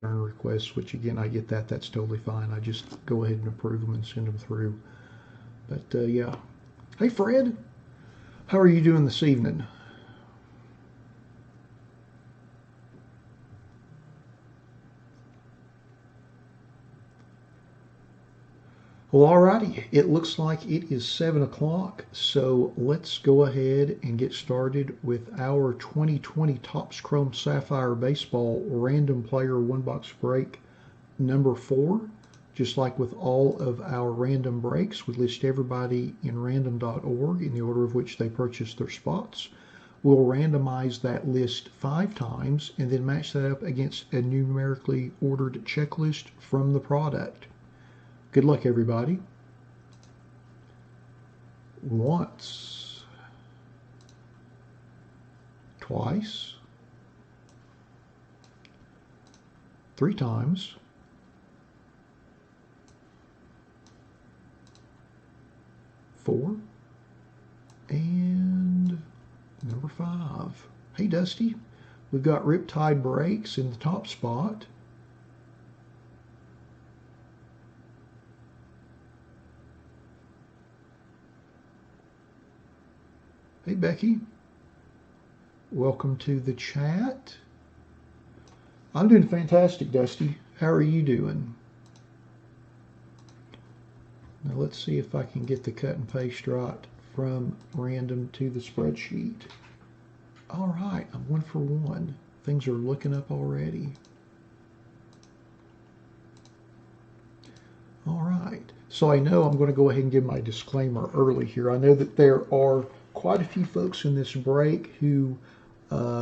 return requests, which again, I get that. That's totally fine. I just go ahead and approve them and send them through. But yeah. Hey, Fred, how are you doing this evening? Well, alrighty. It looks like it is 7 o'clock, so let's go ahead and get started with our 2020 Topps Chrome Sapphire Baseball Random Player One Box Break number 4. Just like with all of our random breaks, we list everybody in random.org in the order of which they purchased their spots. We'll randomize that list 5 times and then match that up against a numerically ordered checklist from the product. Good luck, everybody. Once, twice, 3 times, 4, and number 5. Hey, Dusty, we've got Riptide Breaks in the top spot. Hey, Becky, welcome to the chat. I'm doing fantastic, Dusty. How are you doing? Now let's see if I can get the cut and paste right from random to the spreadsheet. All right, I'm 1 for 1. Things are looking up already. All right, so I know I'm going to go ahead and give my disclaimer early here. I know that there are quite a few folks in this break who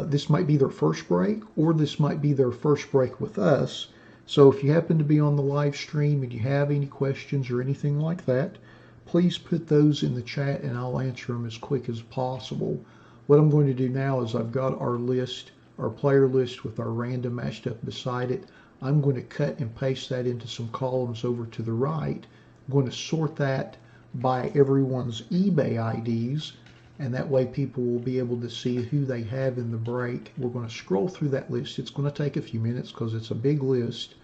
this might be their first break, or this might be their first break with us. So if you happen to be on the live stream and you have any questions or anything like that, please put those in the chat and I'll answer them as quick as possible. What I'm going to do now is I've got our list, our player list with our random matched up beside it. I'm going to cut and paste that into some columns over to the right. I'm going to sort that by everyone's eBay IDs, and that way people will be able to see who they have in the break. We're going to scroll through that list. It's going to take a few minutes because it's a big list,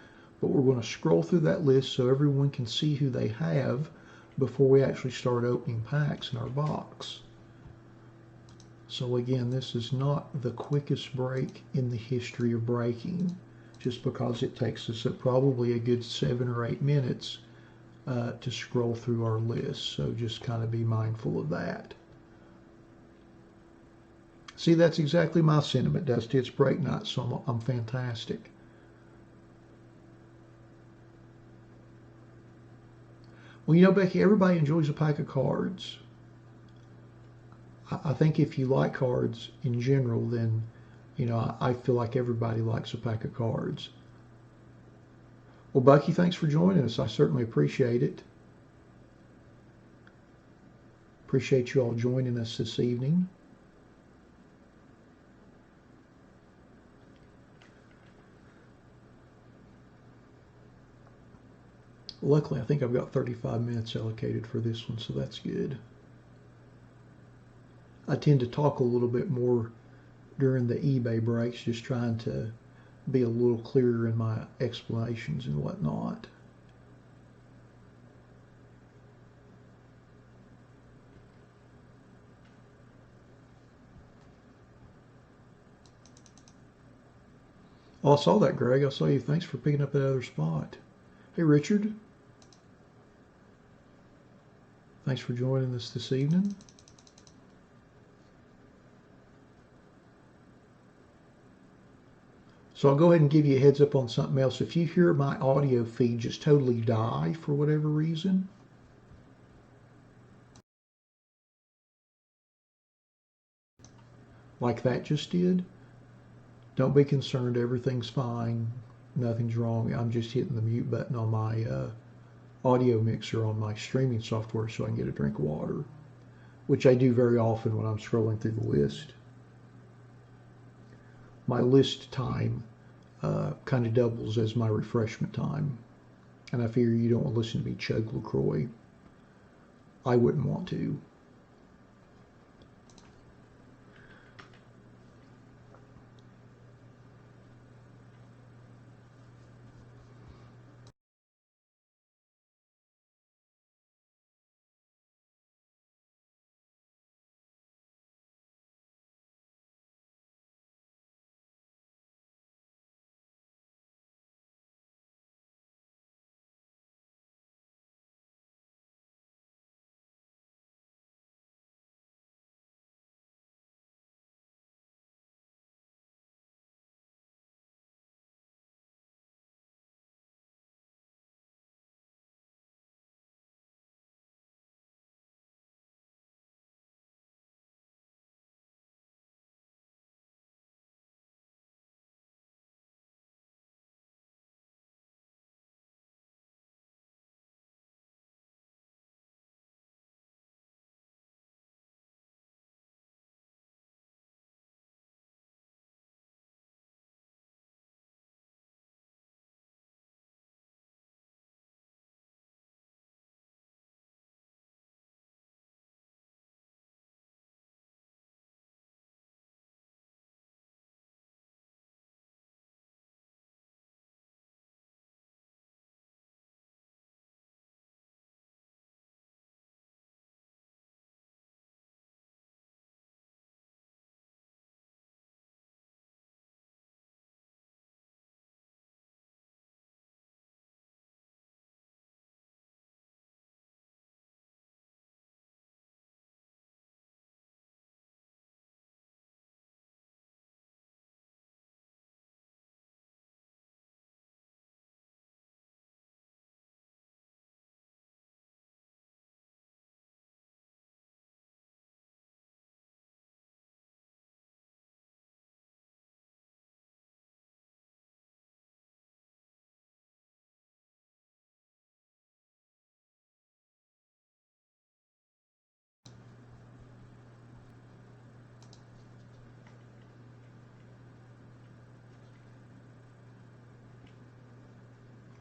but we're going to scroll through that list so everyone can see who they have before we actually start opening packs in our box. So again, this is not the quickest break in the history of breaking, just because it takes us probably a good 7 or 8 minutes to scroll through our list. So just kind of be mindful of that. See, that's exactly my sentiment, Dusty. It's break night, so I'm fantastic. Well, you know, Becky, everybody enjoys a pack of cards. I think if you like cards in general, then, you know, I feel like everybody likes a pack of cards. Well, Bucky, thanks for joining us. I certainly appreciate it. Appreciate you all joining us this evening. Luckily, I think I've got 35 minutes allocated for this one, so that's good. I tend to talk a little bit more during the eBay breaks, just trying to be a little clearer in my explanations and whatnot. Oh, I saw that, Greg. I saw you. Thanks for picking up that other spot. Hey, Richard. Thanks for joining us this evening. So I'll go ahead and give you a heads up on something else. If you hear my audio feed just totally die for whatever reason, like that just did, don't be concerned. Everything's fine. Nothing's wrong. I'm just hitting the mute button on my audio mixer on my streaming software so I can get a drink of water, which I do very often when I'm scrolling through the list. My list time kind of doubles as my refreshment time. And I figure you don't want to listen to me chug LaCroix. I wouldn't want to.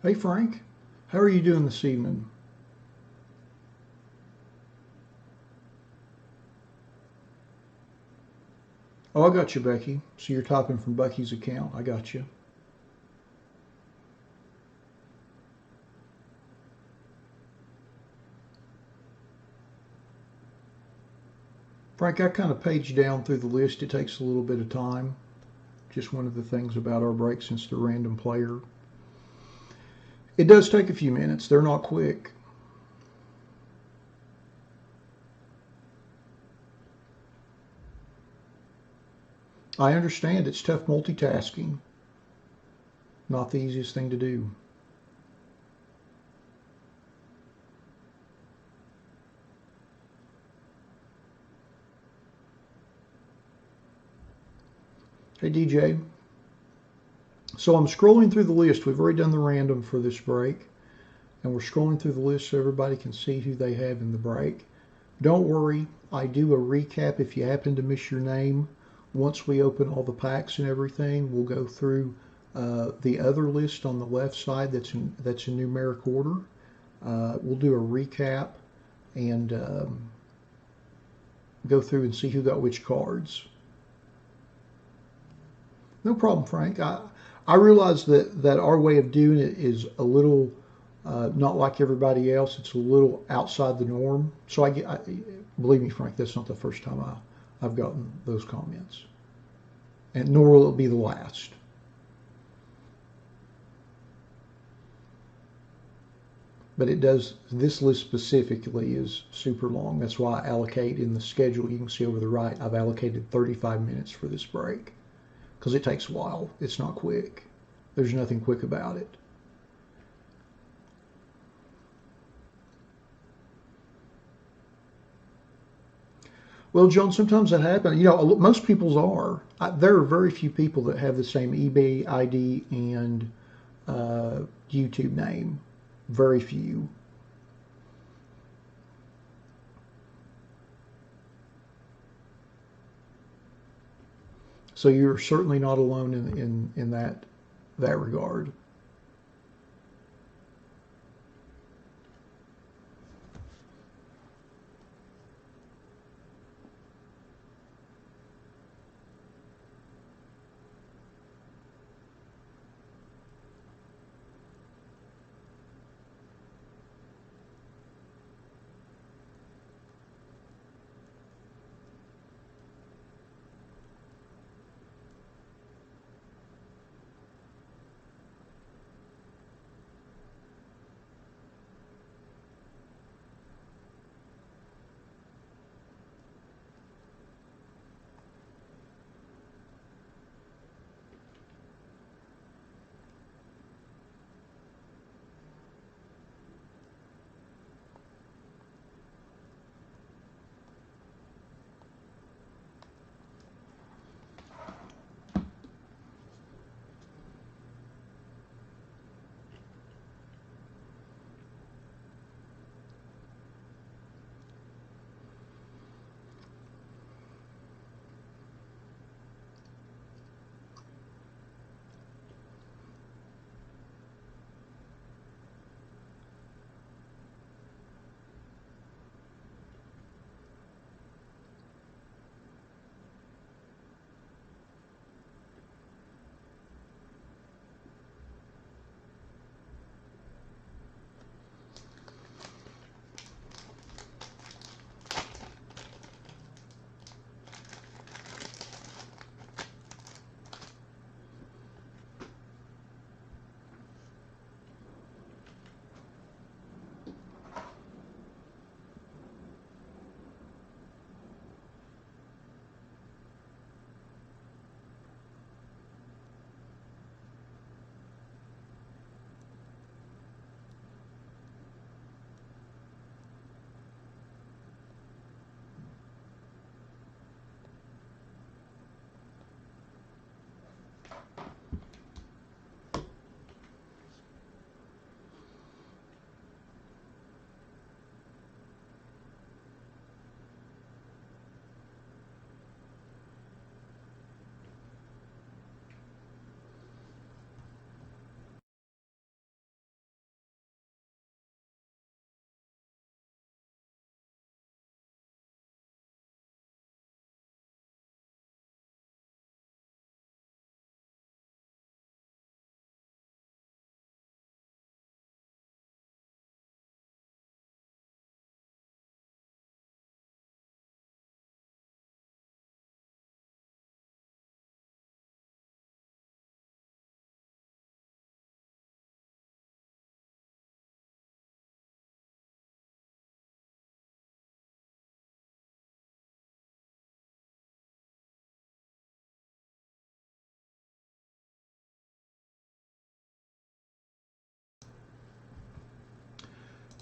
Hey Frank, how are you doing this evening? Oh, I got you, Becky. So you're typing from Becky's account. I got you. Frank, I kind of paged down through the list. It takes a little bit of time. Just one of the things about our break, since they're random player. It does take a few minutes. They're not quick. I understand it's tough multitasking. Not the easiest thing to do. Hey DJ. So I'm scrolling through the list. We've already done the random for this break. And we're scrolling through the list so everybody can see who they have in the break. Don't worry, I do a recap if you happen to miss your name. Once we open all the packs and everything, we'll go through the other list on the left side that's in numeric order. We'll do a recap and go through and see who got which cards. No problem, Frank. I realize that our way of doing it is a little not like everybody else. It's a little outside the norm. So believe me, Frank, that's not the first time I've gotten those comments, and nor will it be the last. But it does. This list specifically is super long. That's why I allocate in the schedule. You can see over the right. I've allocated 35 minutes for this break because it takes a while. It's not quick. There's nothing quick about it. Well, John, sometimes that happens. You know, most people's are. There are very few people that have the same eBay ID and YouTube name. Very few. So you're certainly not alone in that regard.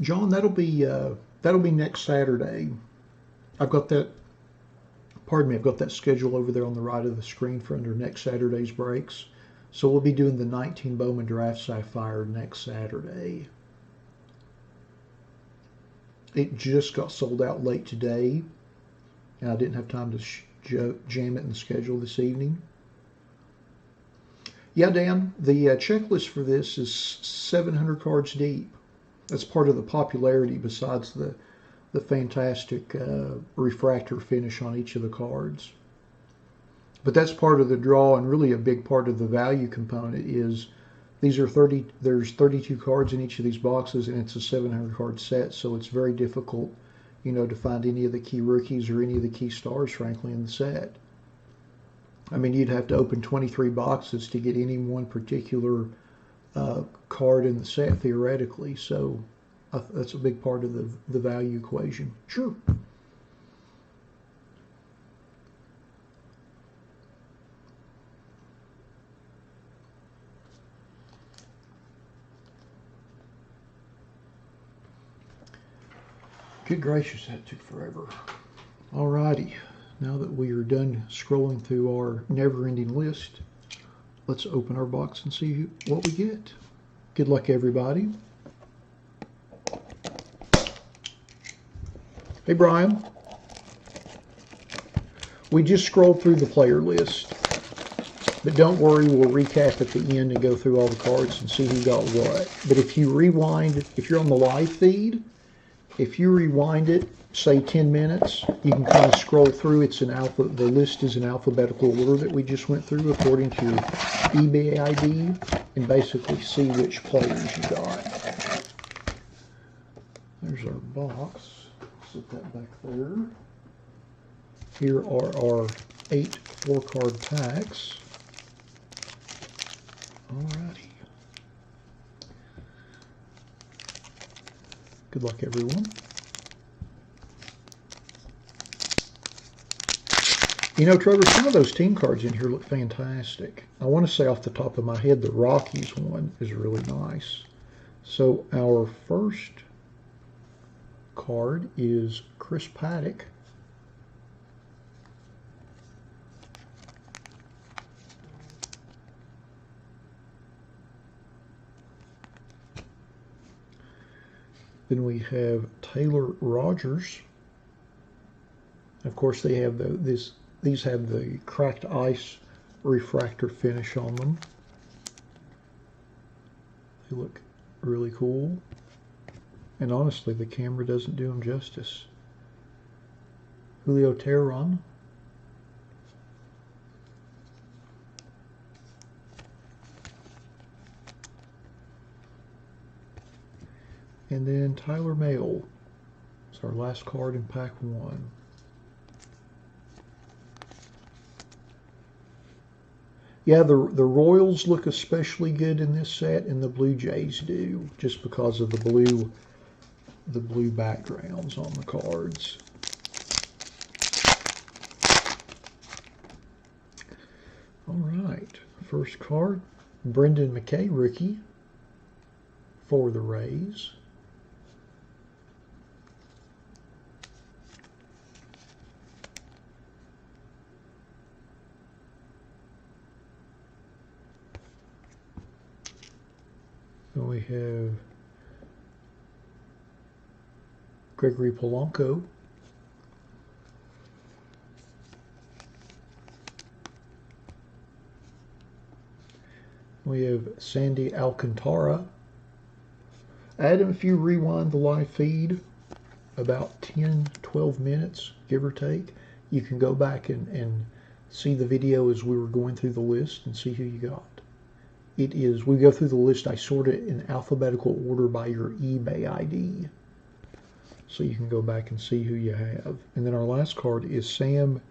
John, that'll be next Saturday. I've got that. Pardon me. I've got that schedule over there on the right of the screen for under next Saturday's breaks. So we'll be doing the 19 Bowman Draft Sapphire next Saturday. It just got sold out late today, and I didn't have time to jam it in the schedule this evening. Yeah, Dan, the checklist for this is 700 cards deep. That's part of the popularity besides the fantastic refractor finish on each of the cards. But that's part of the draw, and really a big part of the value component is there's 32 cards in each of these boxes, and it's a 700 card set, so it's very difficult, to find any of the key rookies or any of the key stars, frankly, in the set. I mean, you'd have to open 23 boxes to get any one particular card in the set, theoretically, so that's a big part of the value equation. Sure. Good gracious, that took forever. Alrighty, now that we are done scrolling through our never-ending list, let's open our box and see what we get. Good luck, everybody. Hey, Brian. We just scrolled through the player list, but don't worry, we'll recap at the end and go through all the cards and see who got what. But if you rewind, if you're on the live feed, if you rewind it, say 10 minutes, you can kind of scroll through. The list is in alphabetical order that we just went through according to your eBay ID, and basically see which players you got. There's our box. Set that back there. Here are our 8 4-card packs. Alrighty. Good luck, everyone. Trevor, some of those team cards in here look fantastic. I want to say off the top of my head, the Rockies one is really nice. So our first card is Chris Paddock. Then we have Taylor Rogers. Of course, they have these have the cracked ice refractor finish on them. They look really cool. And honestly, the camera doesn't do them justice. Julio Teheran. And then Tyler Mahle. It's our last card in pack 1. Yeah, the Royals look especially good in this set, and the Blue Jays do, just because of the blue backgrounds on the cards. All right, first card, Brendan McKay, rookie for the Rays. Then we have Gregory Polanco. We have Sandy Alcantara. Adam, if you rewind the live feed about 10-12 minutes, give or take, you can go back and see the video as we were going through the list and see who you got. We go through the list, I sort it in alphabetical order by your eBay ID. So you can go back and see who you have. And then our last card is Sam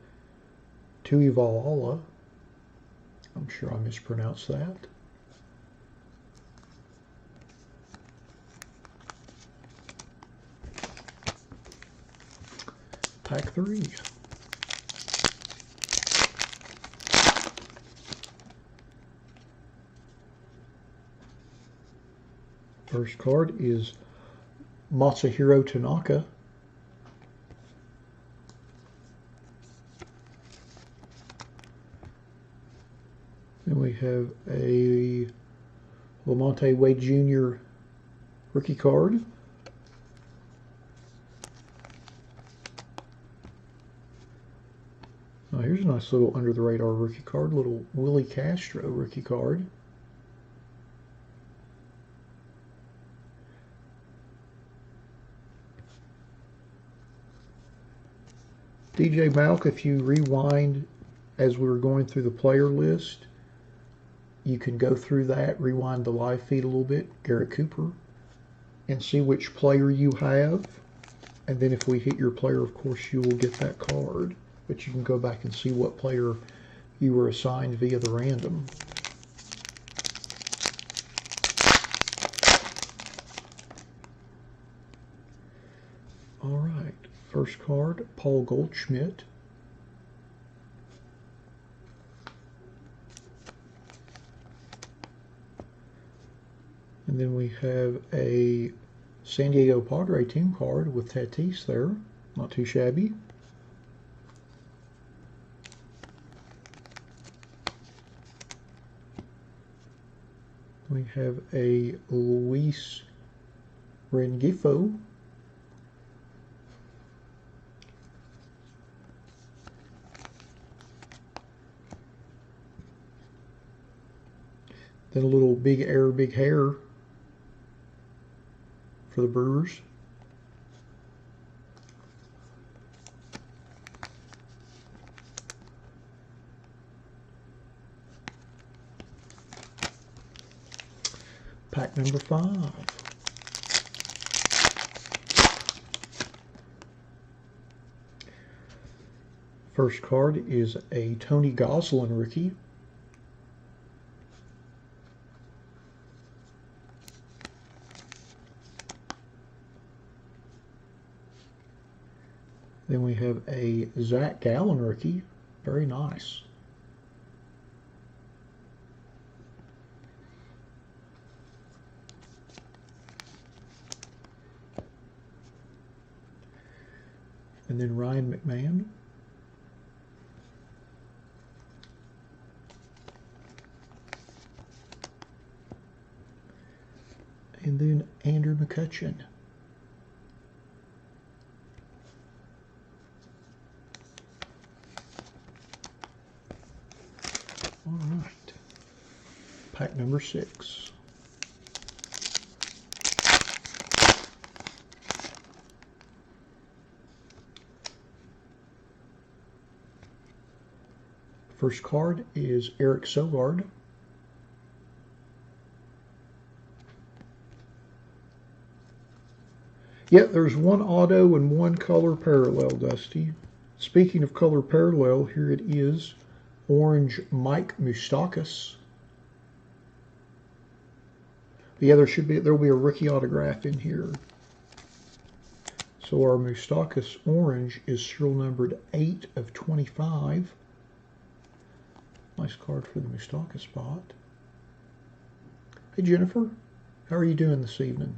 Tuivaala. I'm sure I mispronounced that. Pack 3. First card is Masahiro Tanaka. Then we have a Lamonte Wade Jr. rookie card. Oh, here's a nice little under the radar rookie card, little Willie Castro rookie card. DJ Malk, if you rewind as we were going through the player list, you can go through that, rewind the live feed a little bit, Garrett Cooper, and see which player you have. And then if we hit your player, of course, you will get that card. But you can go back and see what player you were assigned via the random. All right, first card, Paul Goldschmidt. And then we have a San Diego Padre team card with Tatis there. Not too shabby. We have a Luis Rengifo. Then a little Big Air, Big Hair for the Brewers. Pack number 5. First card is a Tony Gonsolin rookie. Then we have a Zach Gallen rookie. Very nice. And then Ryan McMahon. And then Andrew McCutchen. All right. Pack number 6. First card is Eric Sogard. Yeah, there's one auto and one color parallel, Dusty. Speaking of color parallel, here it is. Orange Mike Moustakas. Yeah, there'll be a rookie autograph in here. So our Moustakas orange is serial numbered 8 of 25. Nice card for the Moustakas spot. Hey Jennifer, how are you doing this evening?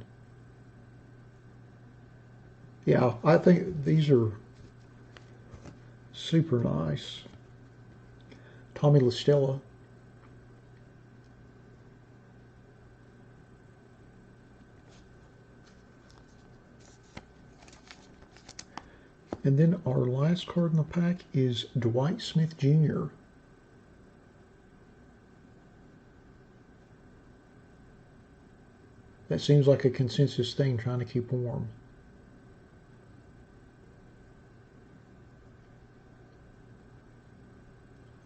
Yeah, I think these are super nice. Tommy La Stella. And then our last card in the pack is Dwight Smith Jr. That seems like a consensus thing, trying to keep warm.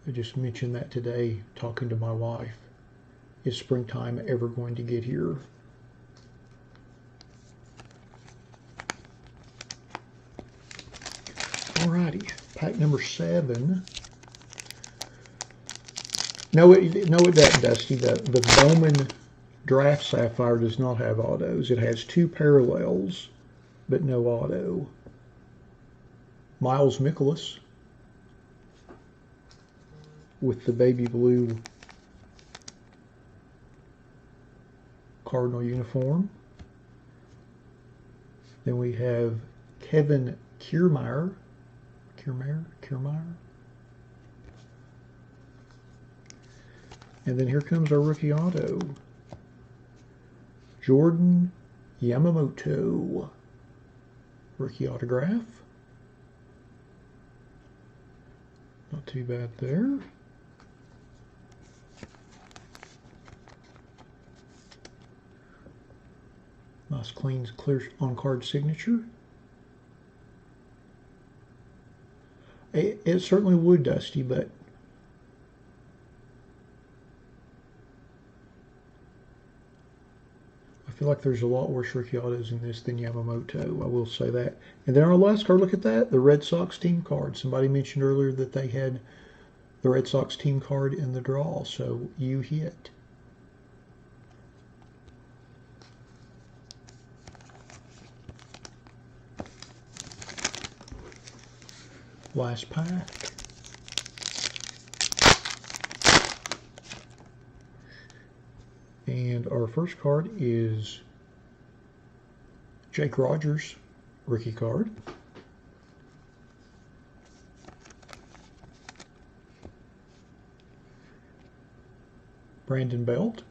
I just mentioned that today, talking to my wife. Is springtime ever going to get here? Alrighty, pack number 7. No, it doesn't, Dusty. The Bowman Draft Sapphire does not have autos. It has 2 parallels, but no auto. Miles Mikolas with the baby blue Cardinal uniform. Then we have Kevin Kiermaier. And then here comes our rookie auto. Jordan Yamamoto. Rookie autograph. Not too bad there. Nice clean, clear on-card signature. It certainly would, Dusty, but I feel like there's a lot worse rookie autos in this than Yamamoto. I will say that. And then our last card, look at that, the Red Sox team card. Somebody mentioned earlier that they had the Red Sox team card in the draw, so you hit. Last pack. And our first card is Jake Rogers, rookie card. Brandon Belt.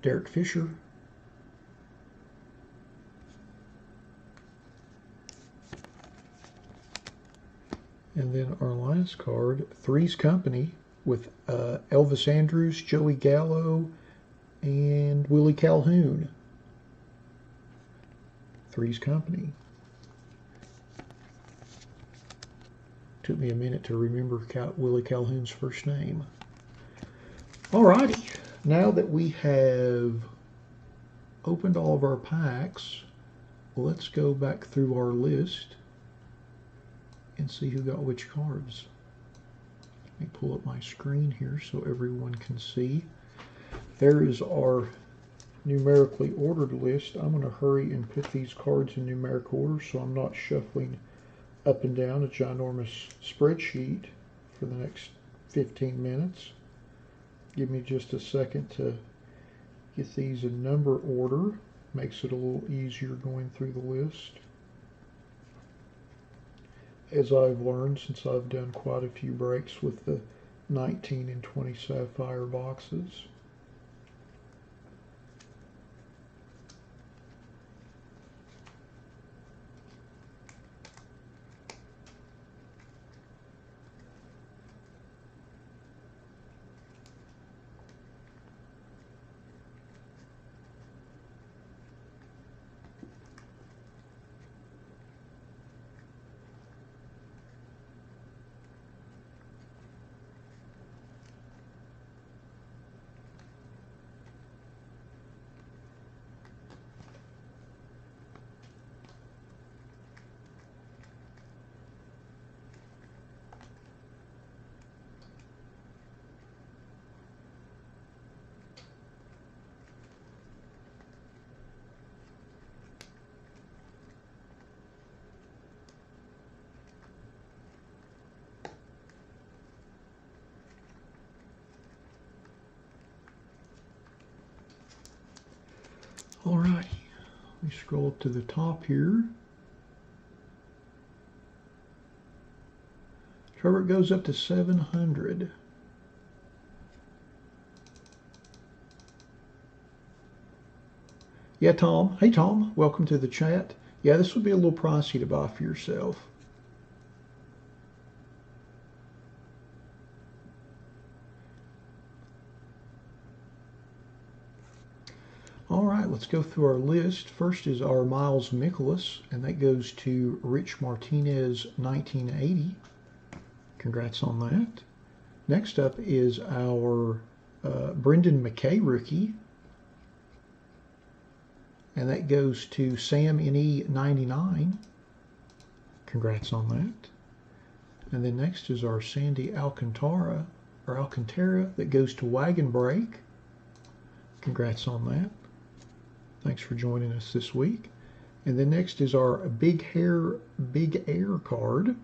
Derek Fisher. And then our last card, Three's Company, with Elvis Andrus, Joey Gallo, and Willie Calhoun. Three's Company. Took me a minute to remember Willie Calhoun's first name. Alrighty, now that we have opened all of our packs, let's go back through our list and see who got which cards. Let me pull up my screen here so everyone can see. There is our numerically ordered list. I'm going to hurry and put these cards in numeric order so I'm not shuffling up and down a ginormous spreadsheet for the next 15 minutes. Give me just a second to get these in number order. Makes it a little easier going through the list. As I've learned since I've done quite a few breaks with the 19 and 20 Sapphire boxes. Alrighty, let me scroll up to the top here. Trevor, it goes up to 700. Yeah, Tom. Hey, Tom. Welcome to the chat. Yeah, this would be a little pricey to buy for yourself. All right, let's go through our list. First is our Miles Mikolas, and that goes to Rich Martinez, 1980. Congrats on that. Next up is our Brendan McKay rookie, and that goes to Sam NE, 99. Congrats on that. And then next is our Sandy Alcantara, that goes to Wagon Break. Congrats on that. Thanks for joining us this week. And then next is our Big Air card.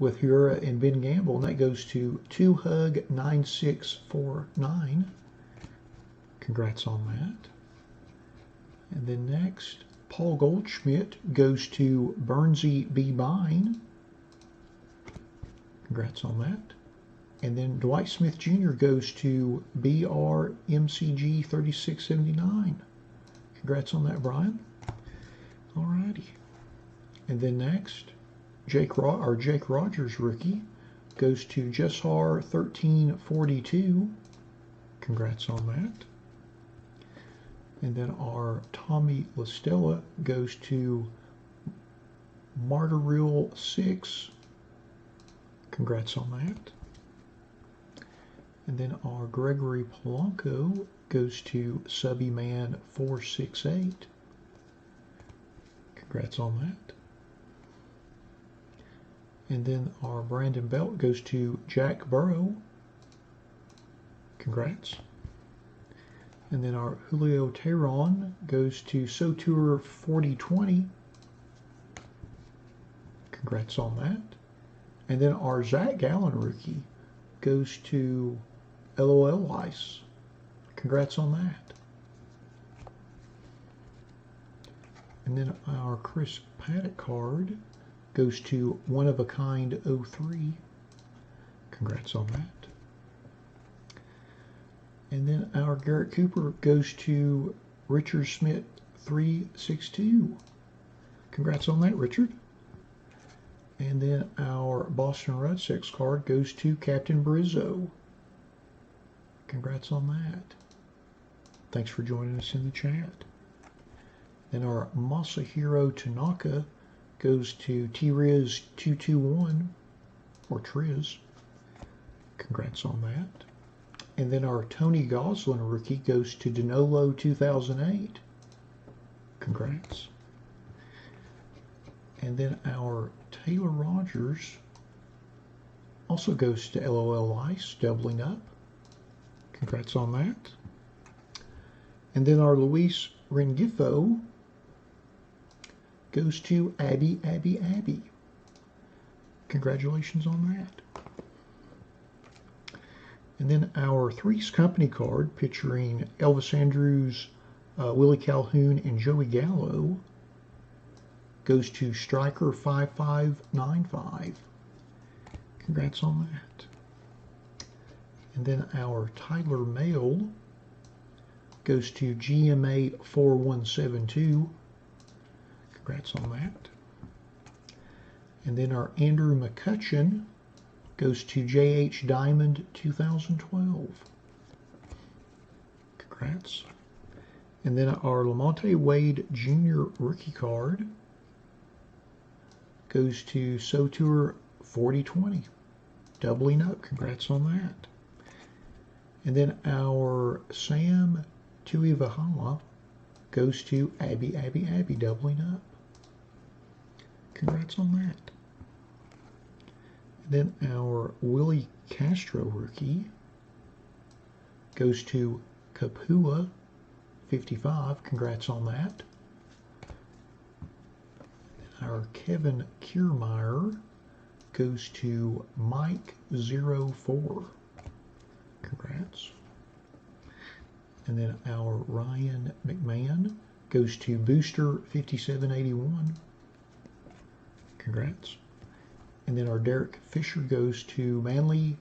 with Hura and Ben Gamble, and that goes to 2hug9649. Congrats on that. And then next, Paul Goldschmidt goes to Bernsey B. Bine. Congrats on that. And then Dwight Smith Jr. goes to BRMCG 3679. Congrats on that, Brian. Alrighty. And then next, Jake Rogers rookie goes to Jessar 1342. Congrats on that. And then our Tommy LaStella goes to Martyrill 6. Congrats on that. And then our Gregory Polanco goes to Subby Man 468. Congrats on that. And then our Brandon Belt goes to Jack Burrow. Congrats. And then our Julio Teheran goes to Sotour 4020. Congrats on that. And then our Zach Gallen rookie goes to LOL Ice. Congrats on that. And then our Chris Paddock card goes to One of a Kind 03. Congrats on that. And then our Garrett Cooper goes to Richard Smith 362. Congrats on that, Richard. And then our Boston Red Sox card goes to Captain Brizzo. Congrats on that. Thanks for joining us in the chat. Then our Masahiro Tanaka goes to T-Riz 221, or Triz. Congrats on that. And then our Tony Goslin rookie goes to Danilo 2008. Congrats. And then our Taylor Rogers also goes to LOL Ice, doubling up. Congrats on that. And then our Luis Rengifo goes to Abby. Congratulations on that. And then our Threes Company card picturing Elvis Andrews, Willie Calhoun, and Joey Gallo goes to Striker 5595. Congrats on that. And then our Tyler Mail goes to GMA 4172. Congrats on that. And then our Andrew McCutcheon goes to JH Diamond 2012. Congrats. And then our Lamonte Wade Jr. rookie card goes to Sotour 4020. Doubling up. Congrats on that. And then our Sam Tuivahala goes to Abby, doubling up. Congrats on that. Then our Willie Castro rookie goes to Kapua 55. Congrats on that. Our Kevin Kiermaier goes to Mike 04. Congrats. And then our Ryan McMahon goes to Booster 5781. Congrats. And then our Derek Fisher goes to Manly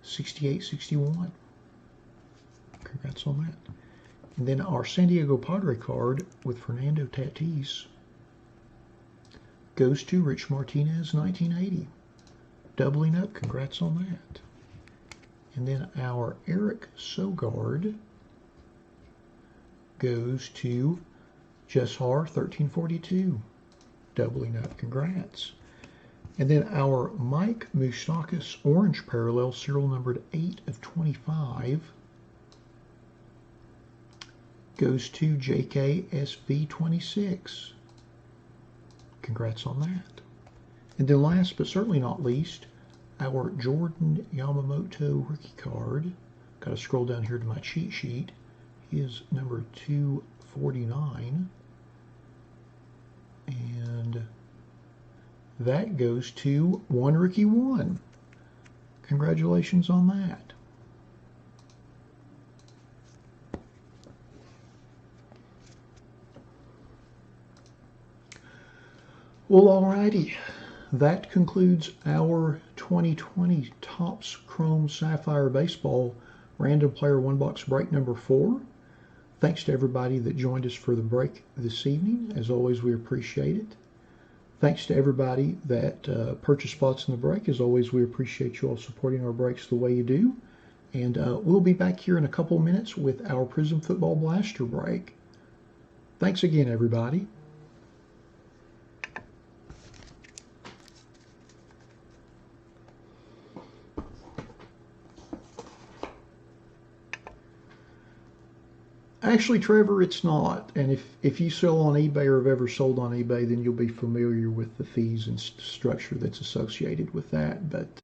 6861. Congrats on that. And then our San Diego Padre card with Fernando Tatis goes to Rich Martinez 1980. Doubling up. Congrats on that. And then our Eric Sogard goes to Jessar 1342. Doubling up. Congrats. And then our Mike Moustakas orange parallel, serial numbered 8 of 25, goes to JKSB26. Congrats on that. And then last but certainly not least, our Jordan Yamamoto rookie card. Got to scroll down here to my cheat sheet. He is number 249. And that goes to One Rookie One. Congratulations on that. Well, alrighty. That concludes our 2020 Topps Chrome Sapphire Baseball Random Player One Box break number 4. Thanks to everybody that joined us for the break this evening. As always, we appreciate it. Thanks to everybody that purchased spots in the break. As always, we appreciate you all supporting our breaks the way you do. And we'll be back here in a couple of minutes with our Prism Football Blaster break. Thanks again, everybody. Actually, Trevor, it's not. And if you sell on eBay or have ever sold on eBay, then you'll be familiar with the fees and structure that's associated with that. But